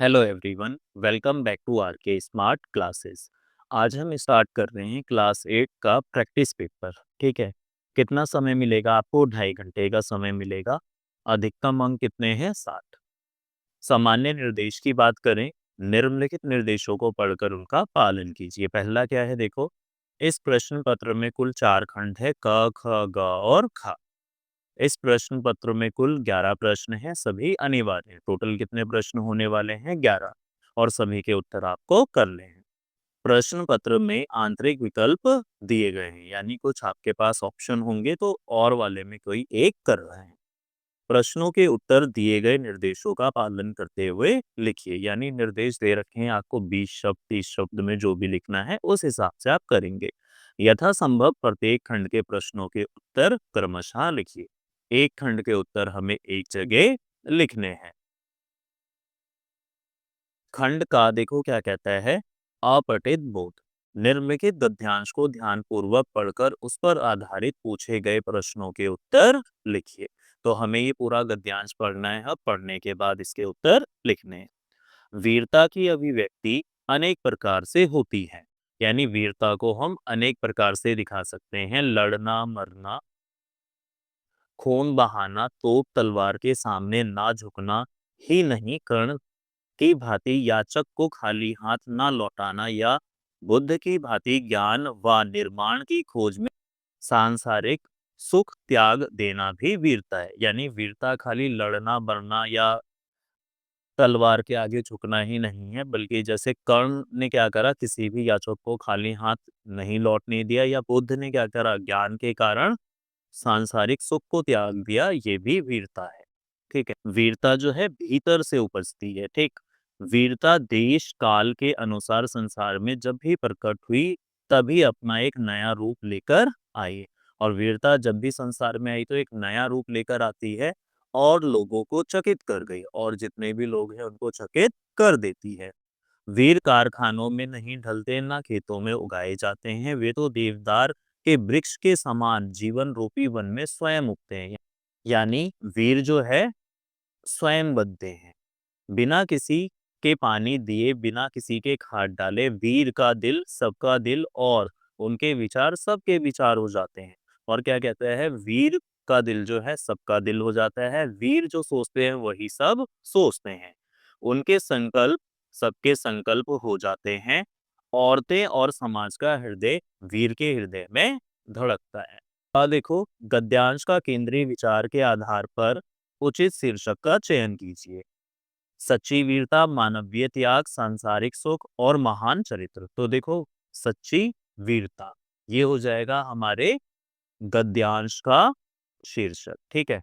Hello everyone, welcome back to R K smart classes. आज हम start कर रहे हैं क्लास 8 का प्रैक्टिस पेपर। ठीक है। कितना समय मिलेगा आपको? 2.5 घंटे का समय मिलेगा। अधिकतम अंक कितने हैं? 60। सामान्य निर्देश की बात करें, निम्नलिखित निर्देशों को पढ़कर उनका पालन कीजिए। पहला क्या है? देखो, इस प्रश्न पत्र में कुल 4 खंड है, क ख ग और ख। इस प्रश्न पत्र में कुल 11 प्रश्न हैं, सभी अनिवार्य हैं। टोटल कितने प्रश्न होने वाले हैं? 11। और सभी के उत्तर आपको करने हैं। प्रश्न पत्र में आंतरिक विकल्प दिए गए हैं, यानी कुछ आपके पास ऑप्शन होंगे तो और वाले में कोई एक कर रहे हैं। प्रश्नों के उत्तर दिए गए निर्देशों का पालन करते हुए लिखिए, यानी निर्देश दे रखे हैं आपको 20 शब्द 30 शब्द में जो भी लिखना है उस हिसाब से आप करेंगे। यथासंभव प्रत्येक खंड के प्रश्नों के उत्तर क्रमशः लिखिए। एक खंड के उत्तर हमें एक जगह लिखने हैं। खंड का देखो क्या कहता है, अपठित बोध। निम्नलिखित गद्यांश को ध्यानपूर्वक पढ़कर उस पर आधारित पूछे गए प्रश्नों के उत्तर लिखिए। तो हमें ये पूरा गद्यांश पढ़ना है। अब पढ़ने के बाद इसके उत्तर लिखने हैं। वीरता की अभिव्यक्ति अनेक प्रकार से होती है, यानी वीरता को हम अनेक प्रकार से दिखा सकते हैं। लड़ना, मरना, खून बहाना, तोप तलवार के सामने ना झुकना ही नहीं, कर्ण की भांति याचक को खाली हाथ ना लौटाना, या बुद्ध की भांति ज्ञान व निर्माण की खोज में सांसारिक सुख त्याग देना भी वीरता है। यानी वीरता खाली लड़ना मरना या तलवार के आगे झुकना ही नहीं है, बल्कि जैसे कर्ण ने क्या करा, किसी भी याचक को खाली हाथ नहीं लौटने दिया, या बुद्ध ने क्या करा, ज्ञान के कारण सांसारिक सुख को त्याग दिया, ये भी वीरता है। ठीक है। वीरता जो है भीतर से उपजती है। ठीक। वीरता देश काल के अनुसार संसार में जब भी प्रकट हुई तभी अपना एक नया रूप लेकर आई। और वीरता जब भी संसार में आई तो एक नया रूप लेकर आती है और लोगों को चकित कर गई, और जितने भी लोग हैं उनको चकित कर देती है। वीर कारखानों में नहीं ढलते, ना खेतों में उगाए जाते हैं, वे तो देवदार के वृक्ष के समान जीवन रूपी वन में स्वयं उगते हैं। यानी वीर जो है स्वयं बनते हैं, बिना किसी के पानी दिए, बिना किसी के खाद डाले। वीर का दिल सबका दिल, और उनके विचार सबके विचार हो जाते हैं। और क्या कहता है, वीर का दिल जो है सबका दिल हो जाता है। वीर जो सोचते हैं वही सब सोचते हैं। उनके संकल्प सबके संकल्प हो जाते हैं। औरतें और समाज का हृदय वीर के हृदय में धड़कता है। देखो, गद्यांश का केंद्रीय विचार के आधार पर उचित शीर्षक का चयन कीजिए। सच्ची वीरता, मानवीय त्याग, सांसारिक सुख और महान चरित्र। तो देखो, सच्ची वीरता ये हो जाएगा हमारे गद्यांश का शीर्षक। ठीक है।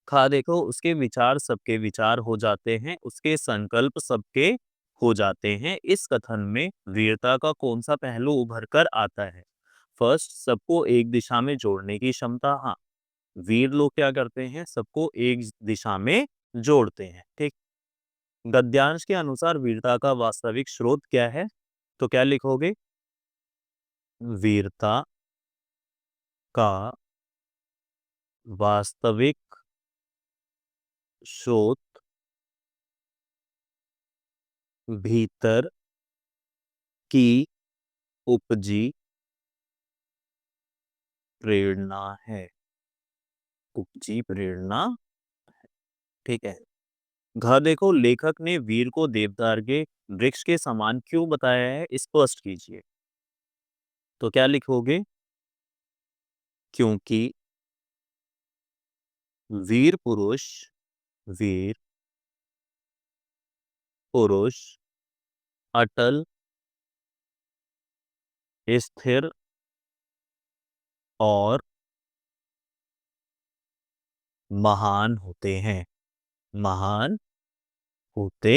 खा देखो, उसके विचार सबके विचार हो जाते हैं, उसके संकल्प सबके हो जाते हैं। इस कथन में वीरता का कौन सा पहलू उभर कर आता है? फर्स्ट, सबको एक दिशा में जोड़ने की क्षमता। हाँ, वीर लोग क्या करते हैं, सबको एक दिशा में जोड़ते हैं। ठीक। गद्यांश के अनुसार वीरता का वास्तविक स्रोत क्या है? तो क्या लिखोगे? वीरता का वास्तविक स्रोत भीतर की उपजी प्रेरणा है। उपजी प्रेरणा। ठीक है। घ देखो, लेखक ने वीर को देवदार के वृक्ष के समान क्यों बताया है? स्पष्ट कीजिए। तो क्या लिखोगे? क्योंकि वीर पुरुष वीर पुरुष अटल, स्थिर और महान होते हैं। महान होते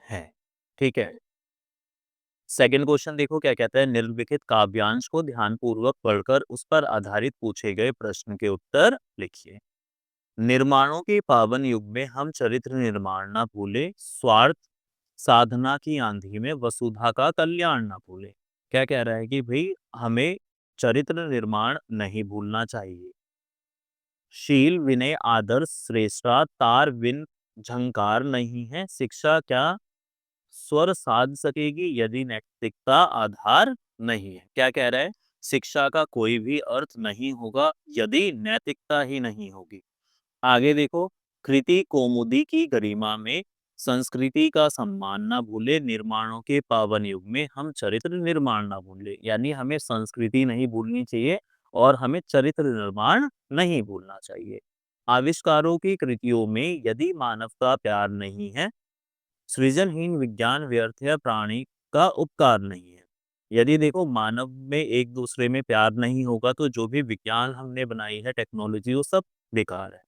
हैं। ठीक है। सेकंड क्वेश्चन देखो क्या कहता है, निम्नलिखित काव्यांश को ध्यानपूर्वक पढ़कर उस पर आधारित पूछे गए प्रश्न के उत्तर लिखिए। निर्माणों के पावन युग में हम चरित्र निर्माण ना भूले, स्वार्थ साधना की आंधी में वसुधा का कल्याण ना भूले। क्या कह रहा है कि भाई हमें चरित्र निर्माण नहीं भूलना चाहिए। शील विनय आदर्श श्रेष्ठा तार विन झंकार नहीं है, शिक्षा क्या स्वर साध सकेगी यदि नैतिकता आधार नहीं है। क्या कह रहा है? शिक्षा का कोई भी अर्थ नहीं होगा यदि नैतिकता ही नहीं होगी। आगे देखो, कृति कौमुदी की गरिमा में संस्कृति का सम्मान ना भूले, निर्माणों के पावन युग में हम चरित्र निर्माण ना भूले। यानी हमें संस्कृति नहीं भूलनी चाहिए और हमें चरित्र निर्माण नहीं भूलना चाहिए। आविष्कारों की कृतियों में यदि मानव का प्यार नहीं है, सृजनहीन विज्ञान व्यर्थ है, प्राणी का उपकार नहीं है। यदि देखो मानव में एक दूसरे में प्यार नहीं होगा तो जो भी विज्ञान हमने बनाई है, टेक्नोलॉजी, वो सब बेकार है।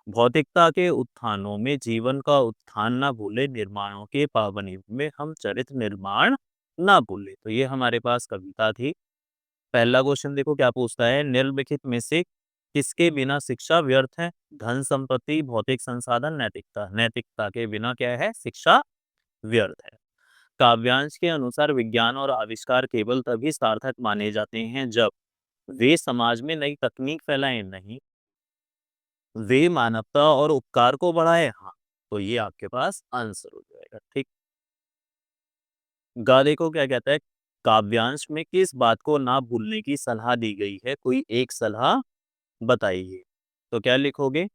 भौतिकता के उत्थानों में जीवन का उत्थान ना भूले, निर्माणों के पावन युग में हम चरित्र निर्माण ना भूले। तो ये हमारे पास कविता थी। पहला क्वेश्चन देखो क्या पूछता है, निम्नलिखित में से किसके बिना शिक्षा व्यर्थ है? धन संपत्ति, भौतिक संसाधन, नैतिकता। नैतिकता के बिना क्या है? शिक्षा व्यर्थ है। काव्यांश के अनुसार विज्ञान और आविष्कार केवल तभी सार्थक माने जाते हैं जब वे समाज में नई तकनीक फैलाएं, नहीं वे मानवता और उपकार को बढ़ाए। हाँ, तो ये आपके पास आंसर हो जाएगा। ठीक। गा देखो क्या कहता है, काव्यांश में किस बात को ना भूलने की सलाह दी गई है? कोई एक सलाह बताइए। तो क्या लिखोगे?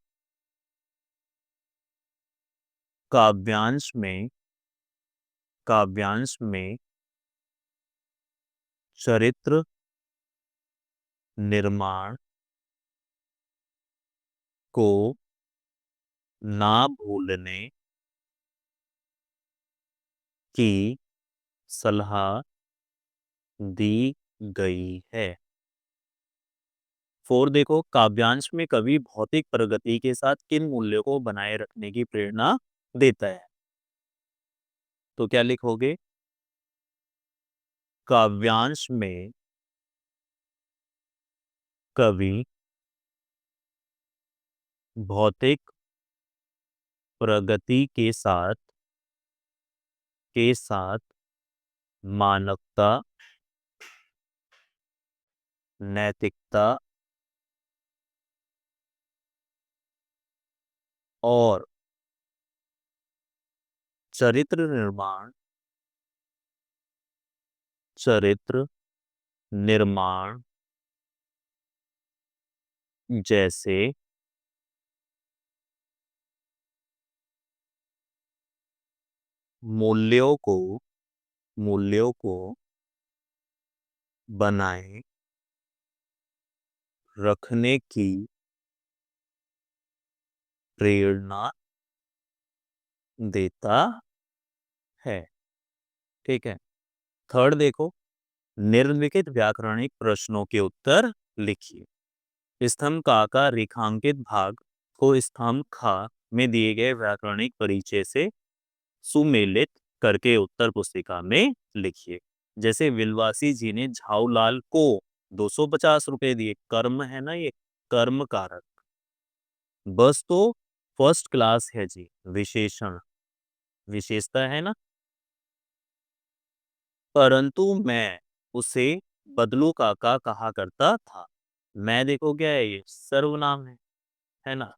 काव्यांश में काव्यांश में चरित्र निर्माण को ना भूलने की सलाह दी गई है। फोर देखो, काव्यांश में कवि भौतिक प्रगति के साथ किन मूल्यों को बनाए रखने की प्रेरणा देता है? तो क्या लिखोगे? काव्यांश में कवि भौतिक प्रगति के साथ मानवता, नैतिकता और चरित्र निर्माण चरित्र निर्माण जैसे मूल्यों को बनाए रखने की प्रेरणा देता है। ठीक है। थर्ड देखो, निम्नलिखित व्याकरणिक प्रश्नों के उत्तर लिखिए। स्तंभ का रेखांकित भाग को स्तंभ खा में दिए गए व्याकरणिक परिचय से सुमेलित करके उत्तर पुस्तिका में लिखिए। जैसे विलवासी जी ने झाऊलाल को 250 रुपए दिए, कर्म है ना ये, कर्म कारक। बस तो फर्स्ट क्लास है जी, विशेषण, विशेषता है ना। परंतु मैं उसे बदलू काका कहा करता था। मैं देखो क्या है, ये सर्वनाम है ना।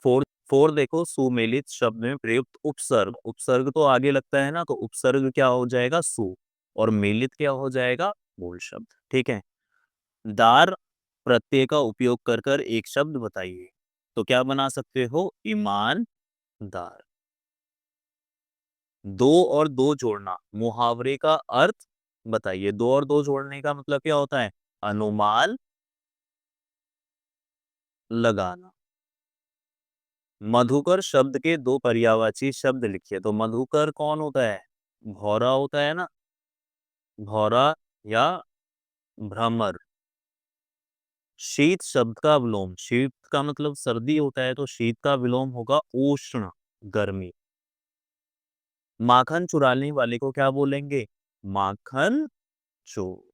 फोर फोर देखो, सुमेलित शब्द में प्रयुक्त उपसर्ग, उपसर्ग तो आगे लगता है ना, तो उपसर्ग क्या हो जाएगा? सु। और मेलित क्या हो जाएगा? मूल शब्द। ठीक है। दार प्रत्यय का उपयोग कर कर एक शब्द बताइए। तो क्या बना सकते हो? ईमानदार। दो और दो जोड़ना, मुहावरे का अर्थ बताइए। दो और दो जोड़ने का मतलब क्या होता है? अनुमान लगाना। मधुकर शब्द के दो पर्यायवाची शब्द लिखिए। तो मधुकर कौन होता है? भौरा होता है ना, भौरा या भ्रमर। शीत शब्द का विलोम, शीत का मतलब सर्दी होता है, तो शीत का विलोम होगा उष्ण, गर्मी। माखन चुराने वाले को क्या बोलेंगे? माखन चोर।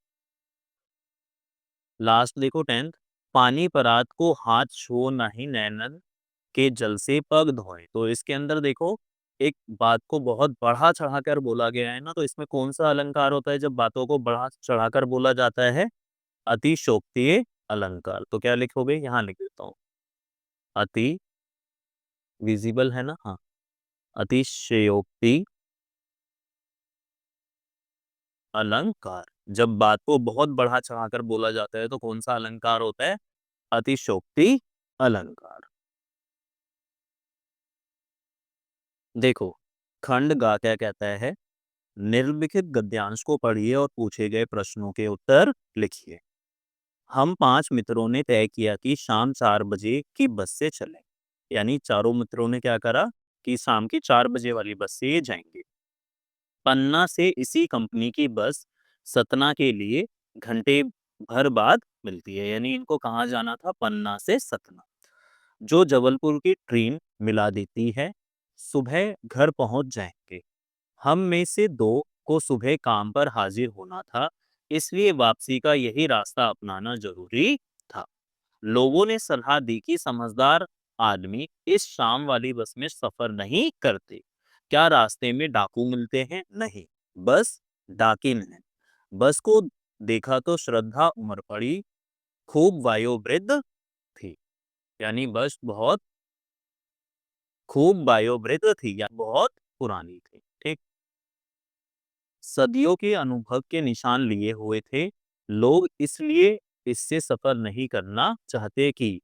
लास्ट देखो 10th, पानी परात को हाथ छुओ नहीं, नैनन के जल से पग धोए। तो इसके अंदर देखो, एक बात को बहुत बढ़ा चढ़ाकर बोला गया है ना, तो इसमें कौन सा अलंकार होता है जब बातों को बढ़ा चढ़ाकर बोला जाता है? अतिशोक्तिय अलंकार। तो क्या लिखोगे? यहाँ लिख देता हूँ, अति विजिबल है ना? हाँ। अतिशयोक्ति अलंकार। जब बात को बहुत बढ़ा-चढ़ाकर बोला जाता है तो कौन-सा अलंकार होता है? अतिशयोक्ति अलंकार। देखो, खंड गा क्या कहता है? निम्नलिखित गद्यांश को पढ़िए और पूछे गए प्रश्नों के उत्तर लिखिए। हम 5 मित्रों ने तय किया कि शाम 4 बजे की बस से चलें। यानी चारों मित्रों ने क्या करा कि शाम की 4 बजे वाली बस से ये जाएंगे। पन्ना से इसी कंपनी की बस सतना के लिए घंटे भर बाद मिलती है। यानी इनको कहाँ जाना था? पन्ना से सतना, जो जबलपुर की ट्रेन मिला देती है। सुबह घर पहुंच जाएंगे। हम में से 2 को सुबह काम पर हाजिर होना था, इसलिए वापसी का यही रास्ता अपनाना जरूरी था। लोगों ने सलाह दी कि समझदार आदमी इस शाम वाली बस में सफर नहीं करते। क्या रास्ते में डाकू मिलते हैं? नहीं, बस डाकिन है। बस को देखा तो श्रद्धा उमड़ पड़ी, खूब वयोवृद्ध थी। यानी बस बहुत खूब वयोवृद्ध थी या बहुत पुरानी थी। ठीक। सदियों के अनुभव के निशान लिए हुए थे। लोग इसलिए इससे सफर नहीं करना चाहते कि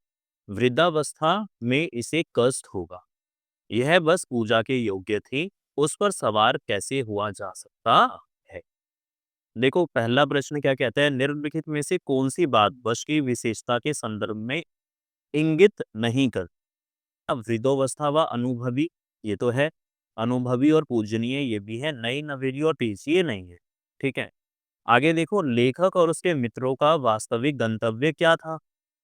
वृद्धावस्था में इसे कष्ट होगा। यह बस पूजा के योग्य थी, उस पर सवार कैसे हुआ जा सकता है? देखो, पहला प्रश्न क्या कहता है? निम्नलिखित में से कौन सी बात बस की विशेषता के संदर्भ में इंगित नहीं कर? अब वृद्धावस्था व अनुभवी, ये तो है। अनुभवी और पूजनीय, ये भी है। नई, नवेली और तेजी, ये नहीं है। ठीक है। आगे देखो, लेखक और उसके मित्रों का वास्तविक गंतव्य क्या था?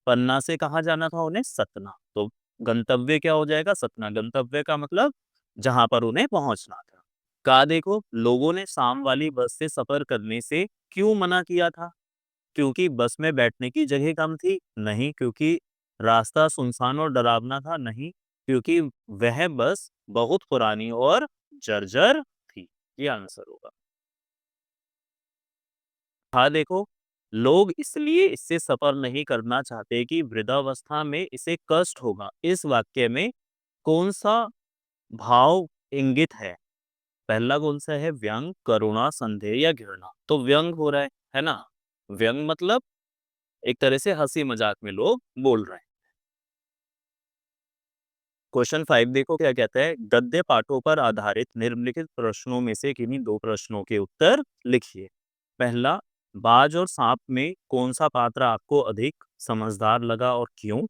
पन्ना से कहाँ जाना था उन्हें? सतना। तो गंतव्य क्या हो जाएगा? सतना। गंतव्य का मतलब जहां पर उन्हें पहुंचना था। कहा देखो, लोगों ने शाम वाली बस से सफर करने से क्यों मना किया था? क्योंकि बस में बैठने की जगह कम थी? नहीं, क्योंकि रास्ता सुनसान और डरावना था? नहीं, क्योंकि वह बस बहुत पुरानी और जर्जर थी। ये आंसर होगा। हाँ देखो, लोग इसलिए इससे सफर नहीं करना चाहते कि वृद्धावस्था में इसे कष्ट होगा। इस वाक्य में कौन सा भाव इंगित है? पहला कौन सा है? व्यंग, करुणा, संदेह या घृणा? तो व्यंग हो रहा है ना? व्यंग मतलब एक तरह से हंसी मजाक में लोग बोल रहे हैं। क्वेश्चन 5 देखो क्या कहता है? गद्य पाठों पर आधारित निम्नलिखित प्रश्नों में से किन्हीं 2 प्रश्नों के उत्तर लिखिए। पहला, बाज और सांप में कौन सा पात्र आपको अधिक समझदार लगा और क्यों?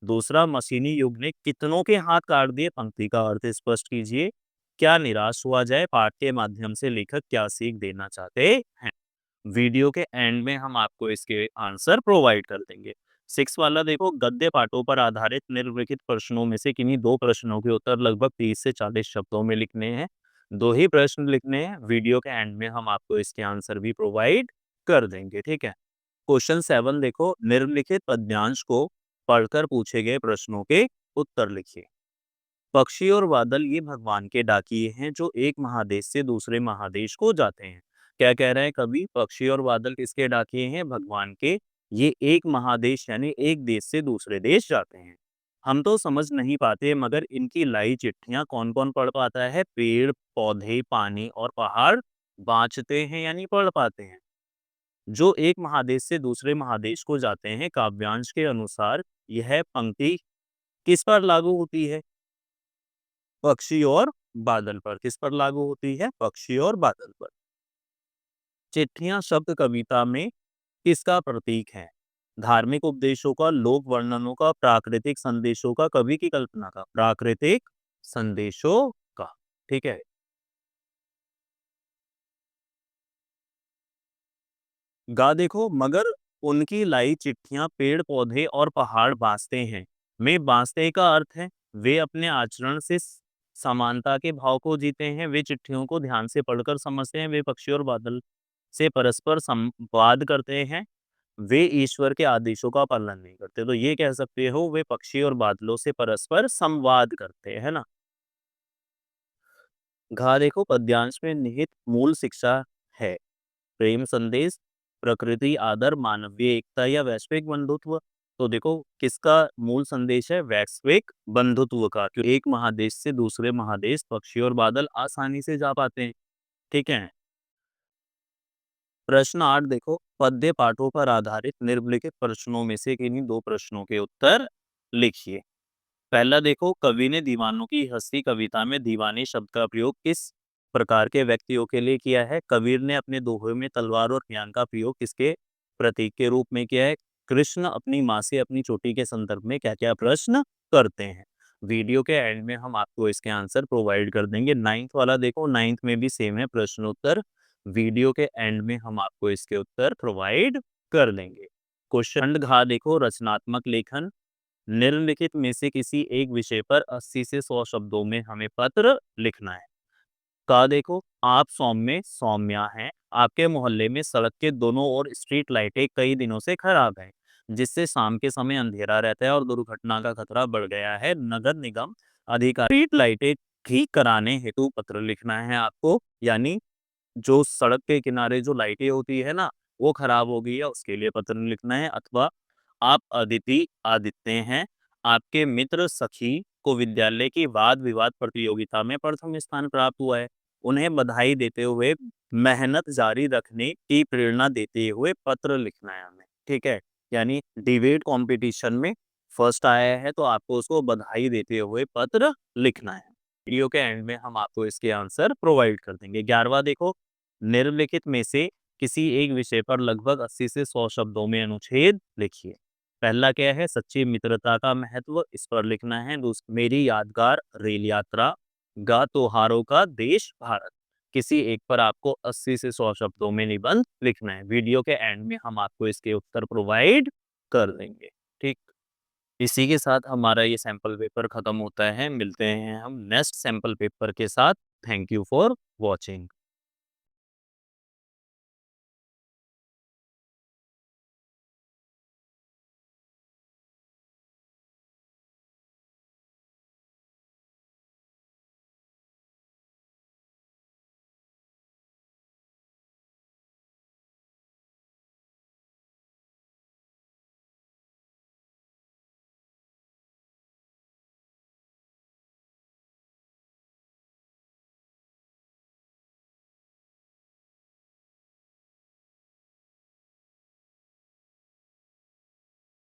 दूसरा, मशीनी युग ने कितनों के हाथ काट दिए? पंक्ति का अर्थ स्पष्ट कीजिए। क्या निराश हुआ जाए? पाठ के माध्यम से लेखक क्या सीख देना चाहते हैं? वीडियो के एंड में हम आपको इसके आंसर प्रोवाइड कर देंगे। 6 वाला देखो, गद्य पाठों पर आधारित निम्नलिखित प्रश्नों में से किन्हीं 2 प्रश्नों के उत्तर लगभग 30 से 40 शब्दों में लिखने हैं। 2 ही प्रश्न लिखने हैं। वीडियो के एंड में हम आपको इसके आंसर भी प्रोवाइड कर देंगे। ठीक है। क्वेश्चन 7 देखो, निम्नलिखित पद्यांश को पढ़कर पूछे गए प्रश्नों के उत्तर लिखिए। पक्षी और बादल ये भगवान के डाकिए हैं जो एक महादेश से दूसरे महादेश को जाते हैं। क्या कह रहे हैं कवि? पक्षी और बादल किसके डाकिए हैं? भगवान के। ये एक महादेश यानी एक देश से दूसरे देश जाते हैं। हम तो समझ नहीं पाते, मगर इनकी लाई चिट्ठियां कौन कौन पढ़ पाता है? पेड़ पौधे, पानी और पहाड़ बाँचते हैं यानी पढ़ पाते हैं। जो एक महादेश से दूसरे महादेश को जाते हैं, काव्यांश के अनुसार यह पंक्ति किस पर लागू होती है? पक्षी और बादल पर। किस पर लागू होती है? पक्षी और बादल पर। चिट्ठियां शब्द कविता में किसका प्रतीक है? धार्मिक उपदेशों का, लोक वर्णनों का, प्राकृतिक संदेशों का, कवि की कल्पना का? प्राकृतिक संदेशों का। ठीक है। गा देखो, मगर उनकी लाई चिट्ठियां पेड़ पौधे और पहाड़ बांसते हैं में बांसते का अर्थ है वे अपने आचरण से समानता के भाव को जीते हैं। वे चिट्ठियों को ध्यान से पढ़कर समझते हैं। वे पक्षी और बादल से परस्पर संवाद करते हैं। वे ईश्वर के आदेशों का पालन नहीं करते। तो ये कह सकते हो वे पक्षी और बादलों से परस्पर संवाद करते हैं, है ना? घा देखो, पद्यांश में निहित मूल शिक्षा है। प्रेम संदेश, प्रकृति आदर, मानवीय एकता या वैश्विक बंधुत्व? तो देखो किसका मूल संदेश है, वैश्विक बंधुत्व का, क्योंकि एक महादेश से दूसरे महादेश पक्षी और बादल आसानी से जा पाते हैं। ठीक है। प्रश्न 8 देखो, पद्य पाठों पर आधारित निम्नलिखित प्रश्नों में से किन्हीं दो प्रश्नों के उत्तर लिखिए। पहला देखो, कवि ने दीवानों की हंसी कविता में दीवानी शब्द का प्रयोग किस प्रकार के व्यक्तियों के लिए किया है? कबीर ने अपने दोहे में तलवार और ज्ञान का प्रयोग किसके प्रतीक के रूप में किया है? कृष्ण अपनी माँ से अपनी चोटी के संदर्भ में क्या क्या प्रश्न करते हैं? वीडियो के एंड में हम आपको इसके आंसर प्रोवाइड कर देंगे। नाइन्थ वाला देखो, नाइन्थ में भी सेम है प्रश्न उत्तर। वीडियो के एंड में हम आपको इसके उत्तर प्रोवाइड कर देंगे। क्वेश्चन घ देखो, रचनात्मक लेखन। निम्नलिखित में से किसी एक विषय पर 80 से 100 शब्दों में हमें पत्र लिखना है। का देखो, आप सौम्य सौम्या हैं। आपके मोहल्ले में सड़क के दोनों ओर स्ट्रीट लाइटें कई दिनों से खराब हैं, जिससे शाम के समय अंधेरा रहता है और दुर्घटना का खतरा बढ़ गया है। नगर निगम अधिकारी स्ट्रीट लाइटें ठीक कराने हेतु पत्र लिखना है आपको। यानी जो सड़क के किनारे जो लाइटें होती है ना, वो खराब हो गई है, उसके लिए पत्र लिखना है। अथवा आप अदिति आदित्य हैं, आपके मित्र सखी को विद्यालय की वाद विवाद प्रतियोगिता में प्रथम स्थान प्राप्त हुआ है, उन्हें बधाई देते हुए मेहनत जारी रखने की प्रेरणा देते हुए पत्र लिखना है हमें। ठीक है। यानी डिबेट कंपटीशन में फर्स्ट आया है तो आपको उसको बधाई देते हुए पत्र लिखना है। वीडियो के एंड में हम आपको इसके आंसर प्रोवाइड कर देंगे। 11वां देखो, निम्नलिखित में से किसी एक विषय पर लगभग 80 से 100 शब्दों में अनुच्छेद लिखिए। पहला क्या है, सच्ची मित्रता का महत्व, इस पर लिखना है। मेरी यादगार रेल यात्रा, गा त्योहारों का देश भारत। किसी एक पर आपको 80 से 100 शब्दों में निबंध लिखना है। वीडियो के एंड में हम आपको इसके उत्तर प्रोवाइड कर देंगे। ठीक। इसी के साथ हमारा ये सैंपल पेपर खत्म होता है। मिलते हैं हम नेक्स्ट सैंपल पेपर के साथ। Thank you for watching.